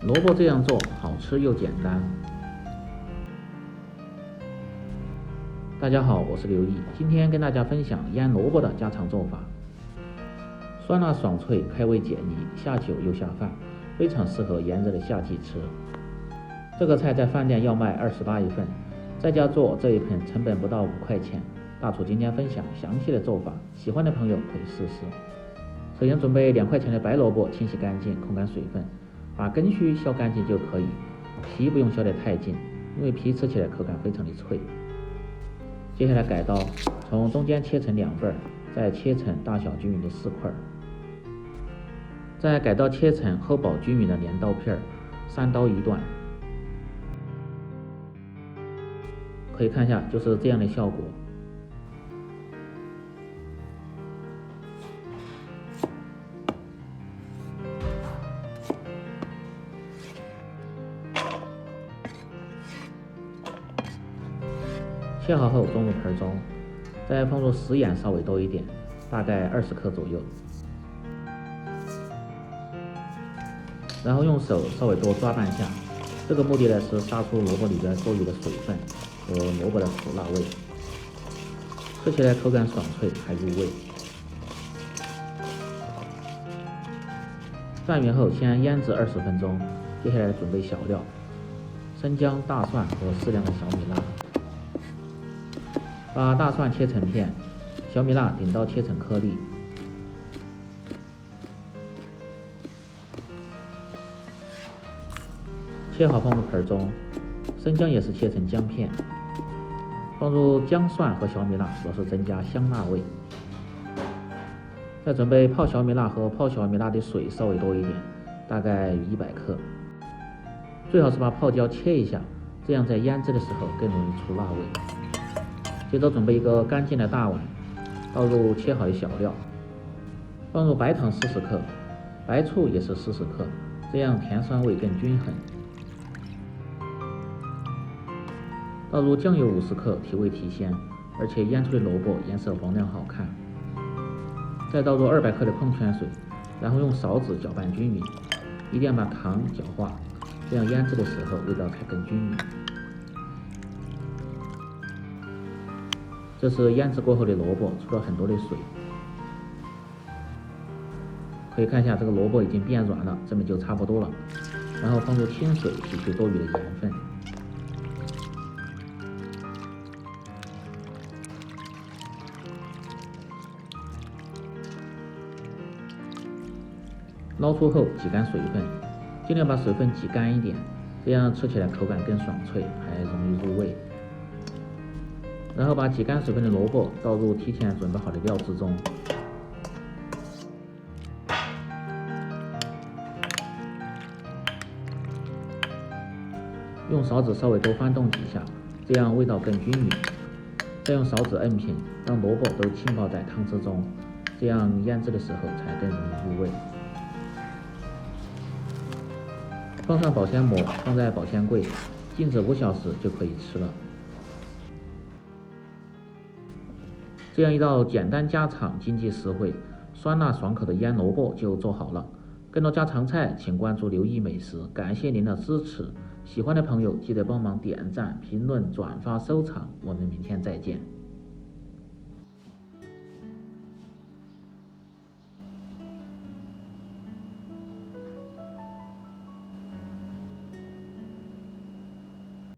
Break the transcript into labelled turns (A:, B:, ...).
A: 萝卜这样做好吃又简单。大家好，我是刘毅，今天跟大家分享腌萝卜的家常做法。酸辣爽脆，开胃解腻，下酒又下饭，非常适合炎热的夏季吃。这个菜在饭店要卖28一份，在家做这一盆成本不到5块钱。大厨今天分享详细的做法，喜欢的朋友可以试试。首先准备2块钱的白萝卜，清洗干净，控干水分，把根须削干净就可以，皮不用削得太紧，因为皮吃起来口感非常的脆。接下来改刀，从中间切成2份，再切成大小均匀的4块，再改刀切成厚薄均匀的镰刀片，3刀1段。可以看一下，就是这样的效果。切好后装入盆中，再放入食盐稍微多一点，大概20克左右，然后用手稍微多抓拌下，这个目的呢是杀出萝卜里边多余的水分和萝卜的苦辣味，吃起来口感爽脆还入味。拌匀后先腌制20分钟，接下来准备小料，生姜、大蒜和适量的小米辣。把大蒜切成片，小米辣顶刀切成颗粒。切好放入盆中，生姜也是切成姜片，放入姜蒜和小米辣，主要是增加香辣味。再准备泡小米辣和泡小米辣的水稍微多一点，大概100克。最好是把泡椒切一下，这样在腌制的时候更容易出辣味。接着准备一个干净的大碗，倒入切好的小料，放入白糖40克，白醋也是40克，这样甜酸味更均衡。倒入酱油50克，提味提鲜，而且腌出的萝卜颜色黄亮好看。再倒入200克的矿泉水，然后用勺子搅拌均匀，一定要把糖搅化，这样腌制的时候味道才更均匀。这是腌制过后的萝卜，出了很多的水，可以看一下这个萝卜已经变软了，这么就差不多了。然后放入清水洗去多余的盐分，捞出后挤干水分，尽量把水分挤干一点，这样吃起来口感更爽脆，还容易入味。然后把挤干水分的萝卜倒入提前准备好的料汁中，用勺子稍微多翻动几下，这样味道更均匀。再用勺子摁平，让萝卜都浸泡在汤汁中，这样腌制的时候才更容易入味。放上保鲜膜，放在保鲜柜，静置5小时就可以吃了。这样一道简单家常、经济实惠、酸辣爽口的腌萝卜就做好了。更多家常菜，请关注刘毅美食。感谢您的支持，喜欢的朋友记得帮忙点赞、评论、转发、收藏。我们明天再见。